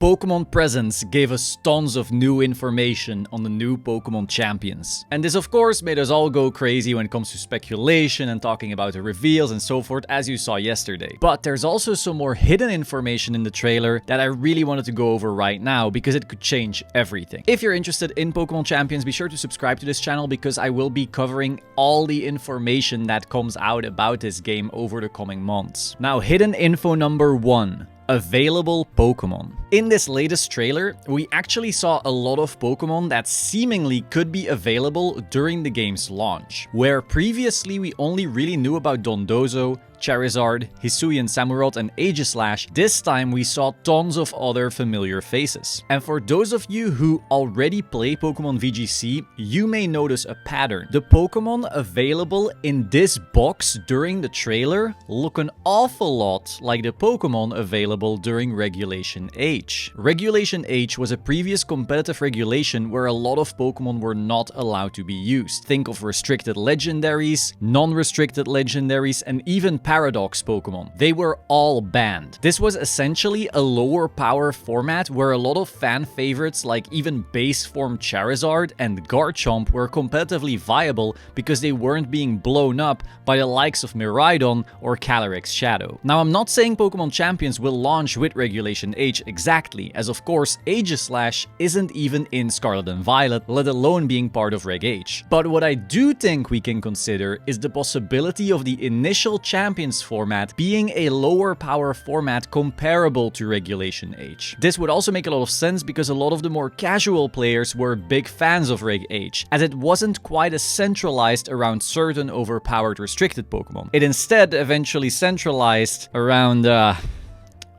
Pokémon Presents gave us tons of new information on the new Pokémon champions. And this of course made us all go crazy when it comes to speculation and talking about the reveals and so forth, as you saw yesterday. But there's also some more hidden information in the trailer that I really wanted to go over right now because it could change everything. If you're interested in Pokémon champions, be sure to subscribe to this channel because I will be covering all the information that comes out about this game over the coming months. Now, hidden info number 1. Available Pokémon. In this latest trailer, we actually saw a lot of Pokémon that seemingly could be available during the game's launch, where previously we only really knew about Dondozo, Charizard, Hisuian Samurott, and Aegislash. This time we saw tons of other familiar faces. And for those of you who already play Pokemon VGC, you may notice a pattern. The Pokemon available in this box during the trailer look an awful lot like the Pokemon available during Regulation H. Regulation H was a previous competitive regulation where a lot of Pokemon were not allowed to be used. Think of restricted legendaries, non-restricted legendaries, and even Paradox Pokemon. They were all banned. This was essentially a lower power format where a lot of fan favorites like even base form Charizard and Garchomp were competitively viable because they weren't being blown up by the likes of Miraidon or Calyrex Shadow. Now, I'm not saying Pokemon Champions will launch with Regulation H exactly, as of course Aegislash isn't even in Scarlet and Violet, let alone being part of Reg H. But what I do think we can consider is the possibility of the initial Champions format being a lower power format comparable to Regulation H. This would also make a lot of sense because a lot of the more casual players were big fans of Reg H, as it wasn't quite as centralized around certain overpowered restricted Pokemon. It instead eventually centralized around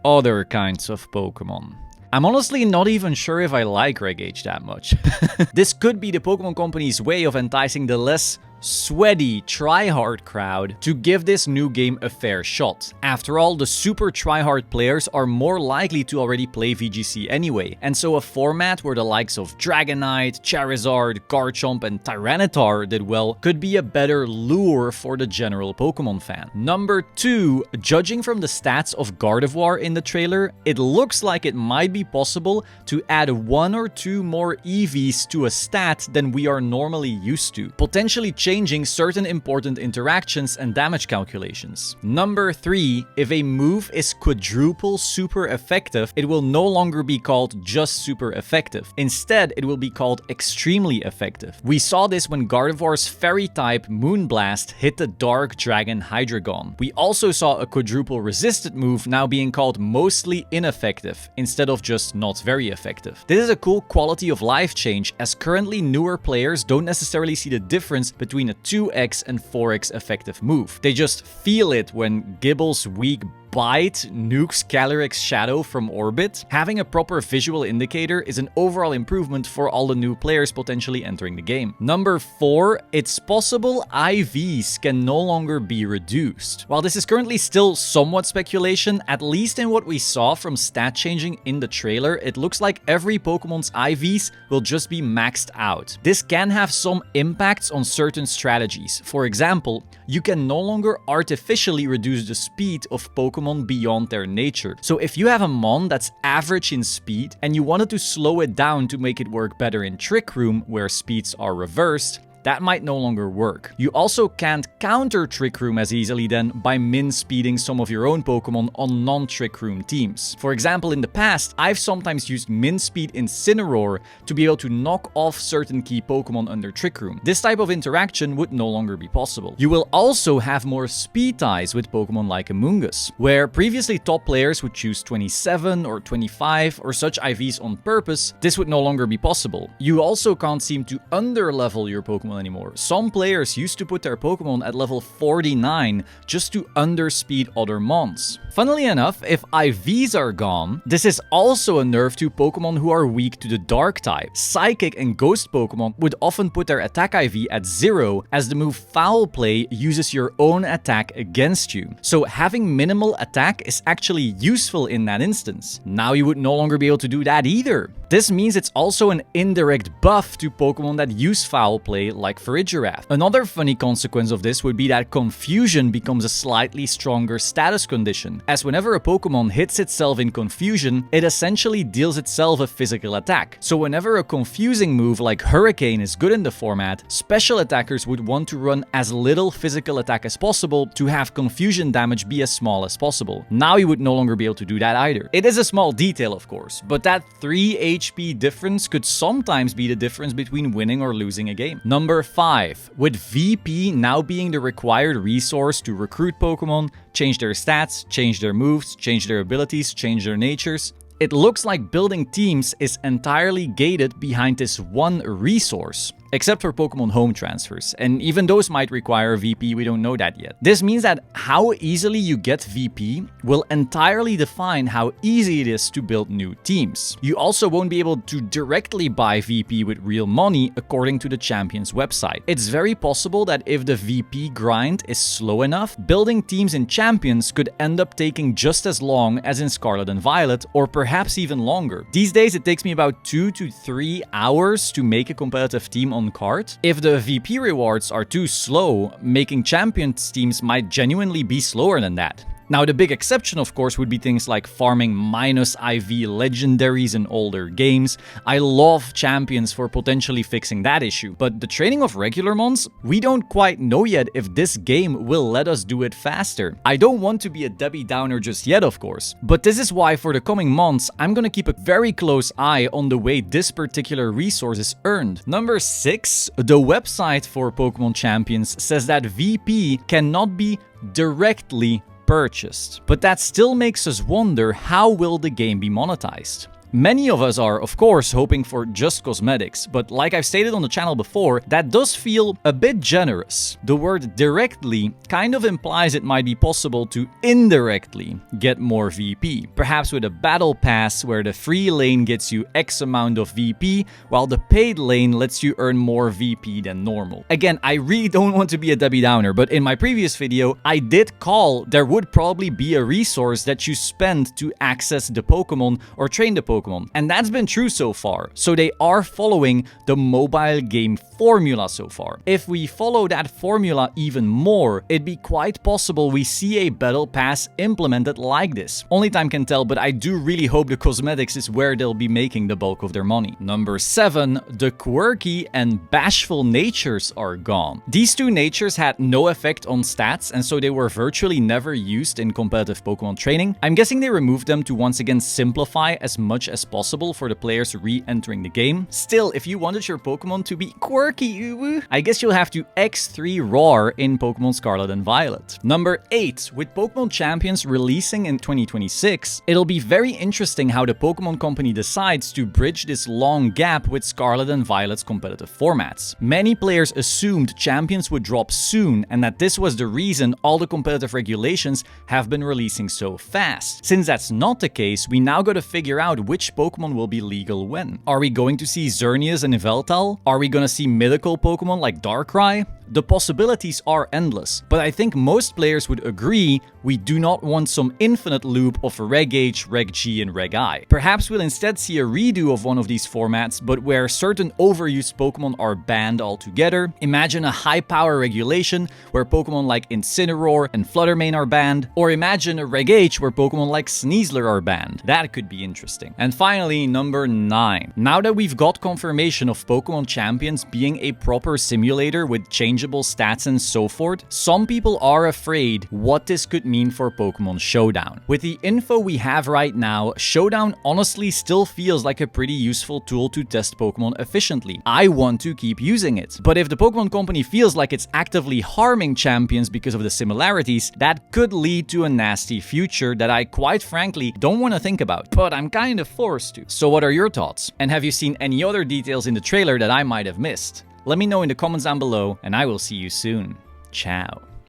other kinds of Pokemon. I'm honestly not even sure if I like Reg H that much. This could be the Pokemon Company's way of enticing the less sweaty, try-hard crowd to give this new game a fair shot. After all, the super try-hard players are more likely to already play VGC anyway, and so a format where the likes of Dragonite, Charizard, Garchomp, and Tyranitar did well could be a better lure for the general Pokemon fan. Number 2, judging from the stats of Gardevoir in the trailer, it looks like it might be possible to add 1 or 2 more EVs to a stat than we are normally used to, potentially changing certain important interactions and damage calculations. Number 3, if a move is quadruple super effective, it will no longer be called just super effective. Instead, it will be called extremely effective. We saw this when Gardevoir's Fairy type Moonblast hit the Dark Dragon Hydreigon. We also saw a quadruple resisted move now being called mostly ineffective instead of just not very effective. This is a cool quality of life change, as currently newer players don't necessarily see the difference between a 2x and 4x effective move. They just feel it when Gibble's weak Bite nukes Calyrex Shadow from orbit. Having a proper visual indicator is an overall improvement for all the new players potentially entering the game. Number 4, it's possible IVs can no longer be reduced. While this is currently still somewhat speculation, at least in what we saw from stat changing in the trailer, it looks like every Pokemon's IVs will just be maxed out. This can have some impacts on certain strategies. For example, you can no longer artificially reduce the speed of Pokemon beyond their nature. So if you have a Mon that's average in speed and you wanted to slow it down to make it work better in Trick Room where speeds are reversed, that might no longer work. You also can't counter Trick Room as easily then by min-speeding some of your own Pokemon on non-Trick Room teams. For example, in the past, I've sometimes used min-speed Incineroar to be able to knock off certain key Pokemon under Trick Room. This type of interaction would no longer be possible. You will also have more speed ties with Pokemon like Amoonguss, where previously top players would choose 27 or 25 or such IVs on purpose. This would no longer be possible. You also can't seem to underlevel your Pokemon anymore. Some players used to put their Pokemon at level 49 just to underspeed other Mons. Funnily enough, if IVs are gone, this is also a nerf to Pokemon who are weak to the Dark type. Psychic and Ghost Pokemon would often put their attack IV at 0 as the move Foul Play uses your own attack against you. So having minimal attack is actually useful in that instance. Now you would no longer be able to do that either. This means it's also an indirect buff to Pokemon that use foul play like Farigiraf. Another funny consequence of this would be that confusion becomes a slightly stronger status condition, as whenever a Pokemon hits itself in confusion, it essentially deals itself a physical attack. So whenever a confusing move like Hurricane is good in the format, special attackers would want to run as little physical attack as possible to have confusion damage be as small as possible. Now you would no longer be able to do that either. It is a small detail, of course, but that 3 HP difference could sometimes be the difference between winning or losing a game. Number 5. With VP now being the required resource to recruit Pokemon, change their stats, change their moves, change their abilities, change their natures, it looks like building teams is entirely gated behind this one resource. Except for Pokemon home transfers, and even those might require VP, we don't know that yet. This means that how easily you get VP will entirely define how easy it is to build new teams. You also won't be able to directly buy VP with real money according to the Champions website. It's very possible that if the VP grind is slow enough, building teams in Champions could end up taking just as long as in Scarlet and Violet, or perhaps even longer. These days it takes me about 2 to 3 hours to make a competitive team on card. If the VP rewards are too slow, making Champions teams might genuinely be slower than that. Now, the big exception, of course, would be things like farming -IV legendaries in older games. I love Champions for potentially fixing that issue, but the training of regular mons, we don't quite know yet if this game will let us do it faster. I don't want to be a Debbie Downer just yet, of course, but this is why for the coming months, I'm gonna keep a very close eye on the way this particular resource is earned. Number 6, the website for Pokemon Champions says that VP cannot be directly purchased. But that still makes us wonder, how will the game be monetized? Many of us are, of course, hoping for just cosmetics, but like I've stated on the channel before, that does feel a bit generous. The word directly kind of implies it might be possible to indirectly get more VP. Perhaps with a battle pass where the free lane gets you X amount of VP, while the paid lane lets you earn more VP than normal. Again, I really don't want to be a Debbie Downer, but in my previous video, I did call there would probably be a resource that you spend to access the Pokemon or train the Pokemon. And that's been true so far. So they are following the mobile game formula so far. If we follow that formula even more, it'd be quite possible we see a battle pass implemented like this. Only time can tell, but I do really hope the cosmetics is where they'll be making the bulk of their money. Number 7, the quirky and bashful natures are gone. These two natures had no effect on stats, and so they were virtually never used in competitive Pokemon training. I'm guessing they removed them to once again simplify as much as possible for the players re-entering the game. Still, if you wanted your Pokemon to be quirky, I guess you'll have to X3 Roar in Pokemon Scarlet and Violet. Number 8, with Pokemon Champions releasing in 2026, it'll be very interesting how the Pokemon Company decides to bridge this long gap with Scarlet and Violet's competitive formats. Many players assumed Champions would drop soon, and that this was the reason all the competitive regulations have been releasing so fast. Since that's not the case, we now gotta figure out which Pokemon will be legal when. Are we going to see Xerneas and Yveltal? Are we gonna see mythical Pokemon like Darkrai? The possibilities are endless, but I think most players would agree we do not want some infinite loop of Reg H, Reg G, and Reg I. Perhaps we'll instead see a redo of one of these formats, but where certain overused Pokemon are banned altogether. Imagine a high power regulation where Pokemon like Incineroar and Fluttermane are banned, or imagine a Reg H where Pokemon like Sneasler are banned. That could be interesting. And finally, number 9. Now that we've got confirmation of Pokemon Champions being a proper simulator with changeable stats and so forth, some people are afraid what this could mean for Pokemon Showdown. With the info we have right now, Showdown honestly still feels like a pretty useful tool to test Pokemon efficiently. I want to keep using it. But if the Pokemon Company feels like it's actively harming Champions because of the similarities, that could lead to a nasty future that I quite frankly don't want to think about. But I'm kind of forced to. So what are your thoughts? And have you seen any other details in the trailer that I might have missed? Let me know in the comments down below, and I will see you soon. Ciao.